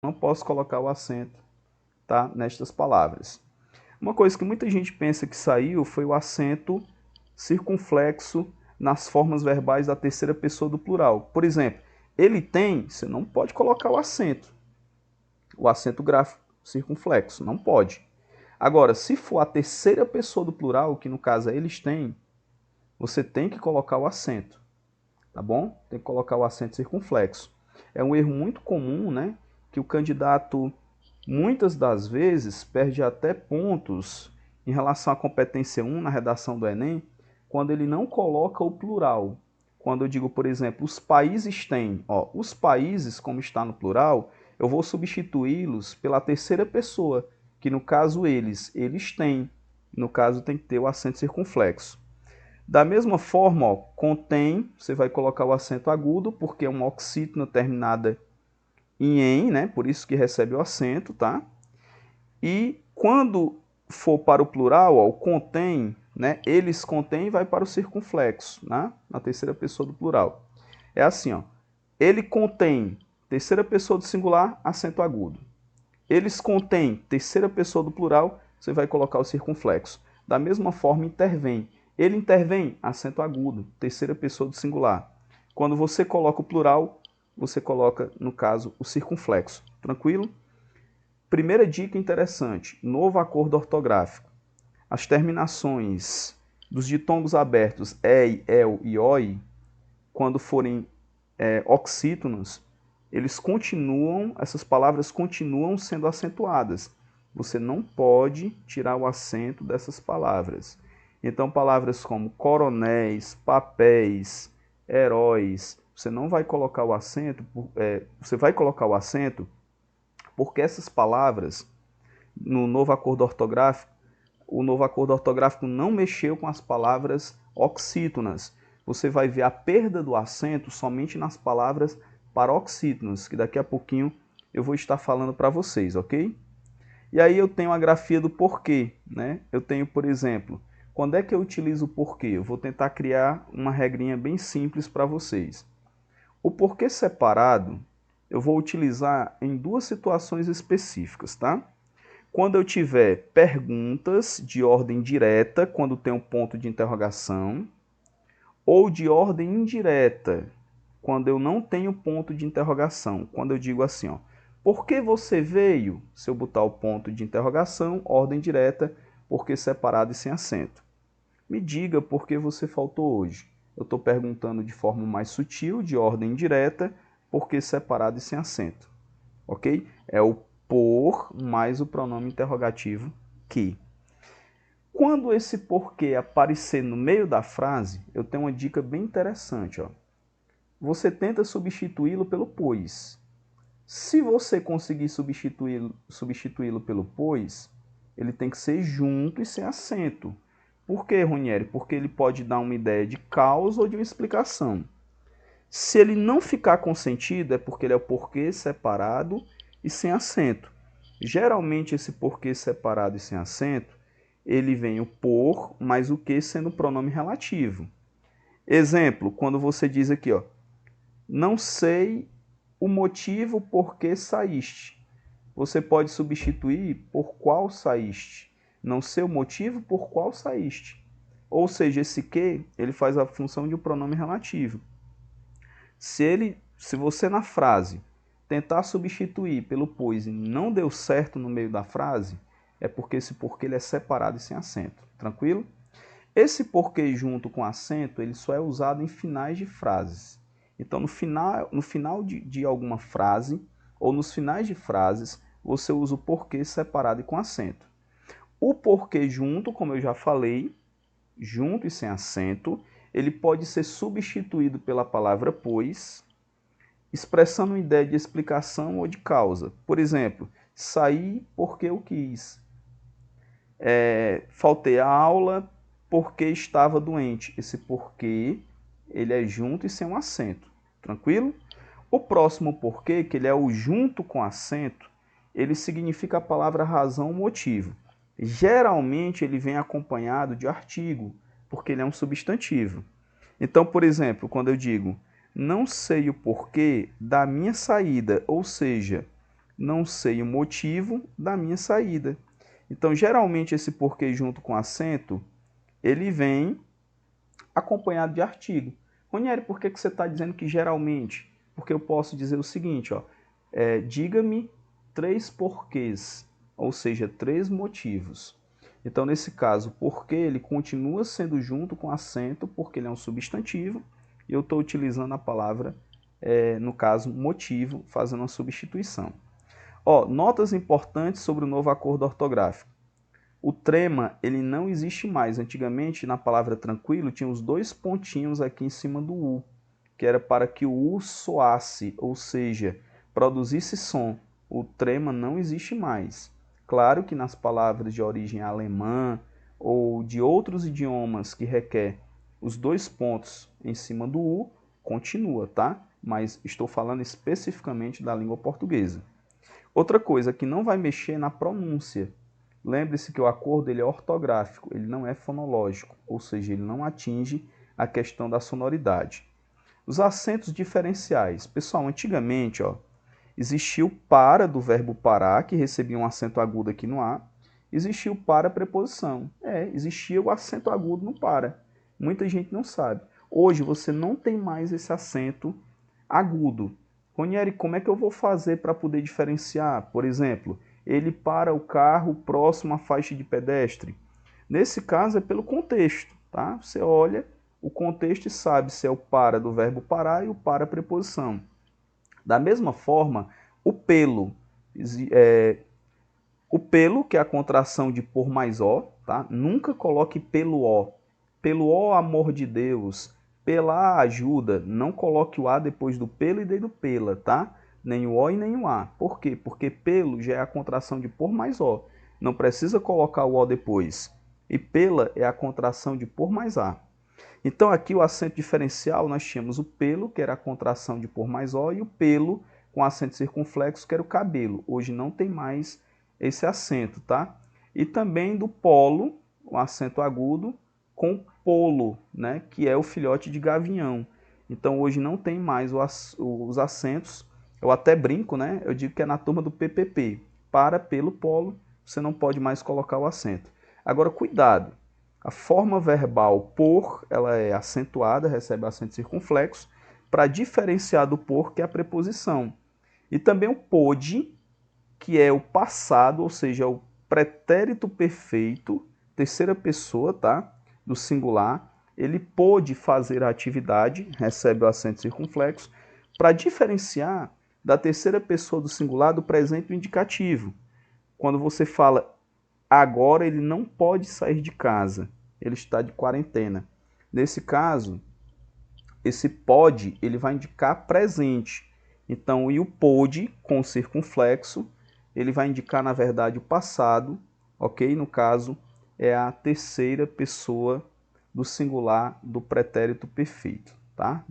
não posso colocar o acento, tá, nestas palavras. Uma coisa que muita gente pensa que saiu foi o acento circunflexo nas formas verbais da terceira pessoa do plural. Por exemplo, ele tem, você não pode colocar o acento gráfico circunflexo, não pode. Agora, se for a terceira pessoa do plural, que no caso é eles têm, você tem que colocar o acento, tá bom? Tem que colocar o acento circunflexo. É um erro muito comum, né, que o candidato muitas das vezes perde até pontos em relação à competência 1 na redação do Enem, quando ele não coloca o plural. Quando eu digo, por exemplo, os países têm, ó, os países, como está no plural, eu vou substituí-los pela terceira pessoa, que no caso eles têm. No caso tem que ter o acento circunflexo. Da mesma forma, ó, contém, você vai colocar o acento agudo, porque é uma oxítona terminada em "em", né? Por isso que recebe o acento, tá? E quando for para o plural, ó, o contém, né? Eles contêm, vai para o circunflexo, né? Na terceira pessoa do plural. É assim, ó. Ele contém, terceira pessoa do singular, acento agudo. Eles contêm, terceira pessoa do plural, você vai colocar o circunflexo. Da mesma forma, intervém. Ele intervém, acento agudo, terceira pessoa do singular. Quando você coloca o plural, você coloca, no caso, o circunflexo. Tranquilo? Primeira dica interessante, novo acordo ortográfico. As terminações dos ditongos abertos ei, el e oi, quando forem oxítonos, essas palavras continuam sendo acentuadas. Você não pode tirar o acento dessas palavras. Então, palavras como coronéis, papéis, heróis, você não vai colocar o acento, você vai colocar o acento porque essas palavras, no novo acordo ortográfico, o novo acordo ortográfico não mexeu com as palavras oxítonas. Você vai ver a perda do acento somente nas palavras paroxítonas, que daqui a pouquinho eu vou estar falando para vocês, ok? E aí eu tenho a grafia do porquê, né? Eu tenho, por exemplo, quando é que eu utilizo o porquê? Eu vou tentar criar uma regrinha bem simples para vocês. O porquê separado eu vou utilizar em duas situações específicas, tá? Quando eu tiver perguntas de ordem direta, quando tem um ponto de interrogação, ou de ordem indireta, quando eu não tenho ponto de interrogação. Quando eu digo assim, ó, por que você veio? Se eu botar o ponto de interrogação, ordem direta, porque separado e sem acento. Me diga por que você faltou hoje. Eu estou perguntando de forma mais sutil, de ordem indireta, porque separado e sem acento. Ok? É o por mais o pronome interrogativo que. Quando esse porquê aparecer no meio da frase, eu tenho uma dica bem interessante. Ó. Você tenta substituí-lo pelo pois. Se você conseguir substituí-lo pelo pois, ele tem que ser junto e sem acento. Por quê, Ronieri? Porque ele pode dar uma ideia de causa ou de uma explicação. Se ele não ficar com sentido, é porque ele é o porquê separado e sem acento. Geralmente, esse porquê separado e sem acento, ele vem o por, mais o que sendo pronome relativo. Exemplo, quando você diz aqui, ó, não sei o motivo por que saíste. Você pode substituir por qual saíste. Não sei o motivo por qual saíste. Ou seja, esse que, ele faz a função de um pronome relativo. Se você na frase tentar substituir pelo pois e não deu certo no meio da frase, é porque esse porquê ele é separado e sem acento. Tranquilo? Esse porquê junto com acento, ele só é usado em finais de frases. Então, no final de alguma frase, ou nos finais de frases, você usa o porquê separado e com acento. O porquê junto, como eu já falei, junto e sem acento, ele pode ser substituído pela palavra pois, expressando uma ideia de explicação ou de causa. Por exemplo, saí porque eu quis. Faltei a aula porque estava doente. Esse porquê, ele é junto e sem um acento. Tranquilo? O próximo porquê, que ele é o junto com acento, ele significa a palavra razão ou motivo. Geralmente ele vem acompanhado de artigo, porque ele é um substantivo. Então, por exemplo, quando eu digo não sei o porquê da minha saída, ou seja, não sei o motivo da minha saída. Então, geralmente, esse porquê junto com acento, ele vem acompanhado de artigo. Ronieri, por que você está dizendo que geralmente? Porque eu posso dizer o seguinte, ó, diga-me 3 porquês, ou seja, 3 motivos. Então, nesse caso, porquê ele continua sendo junto com acento, porque ele é um substantivo, e eu estou utilizando a palavra, no caso, motivo, fazendo uma substituição. Ó, notas importantes sobre o novo acordo ortográfico. O trema, ele não existe mais. Antigamente, na palavra tranquilo, tinha os 2 pontinhos aqui em cima do U, que era para que o U soasse, ou seja, produzisse som. O trema não existe mais. Claro que nas palavras de origem alemã ou de outros idiomas que requer os 2 pontos em cima do U, continua, tá? Mas estou falando especificamente da língua portuguesa. Outra coisa que não vai mexer na pronúncia. Lembre-se que o acordo ele é ortográfico, ele não é fonológico, ou seja, ele não atinge a questão da sonoridade. Os acentos diferenciais. Pessoal, antigamente, ó, existia o para do verbo parar, que recebia um acento agudo aqui no A. Existia o para preposição. Existia o acento agudo no para. Muita gente não sabe. Hoje você não tem mais esse acento agudo. Ronieri, como é que eu vou fazer para poder diferenciar? Por exemplo, ele para o carro próximo à faixa de pedestre. Nesse caso é pelo contexto, tá? Você olha o contexto e sabe se é o para do verbo parar e o para preposição. Da mesma forma, o pelo, que é a contração de por mais ó, tá? Nunca coloque pelo ó. Pelo ó, amor de Deus. Pela ajuda, não coloque o a depois do pelo e nem do pela, tá? Nem o ó e nem o a. Por quê? Porque pelo já é a contração de por mais ó. Não precisa colocar o ó depois. E pela é a contração de por mais a. Então aqui o acento diferencial nós tínhamos o pelo, que era a contração de por mais ó, e o pelo com acento circunflexo, que era o cabelo. Hoje não tem mais esse acento, tá? E também do polo, o acento agudo, com polo, né, que é o filhote de gavião. Então hoje não tem mais os acentos. Eu até brinco, né? Eu digo que é na turma do PPP. Para, pelo, polo, você não pode mais colocar o acento. Agora, cuidado. A forma verbal por, ela é acentuada, recebe acento circunflexo, para diferenciar do por, que é a preposição. E também o pôde, que é o passado, ou seja, o pretérito perfeito, terceira pessoa, tá? Do singular, ele pôde fazer a atividade, recebe o acento circunflexo, para diferenciar da terceira pessoa do singular do presente indicativo. Quando você fala agora, ele não pode sair de casa, ele está de quarentena. Nesse caso, esse pode, ele vai indicar presente. Então, e o pôde, com circunflexo, ele vai indicar, na verdade, o passado, ok? No caso, é a terceira pessoa do singular do pretérito perfeito, tá?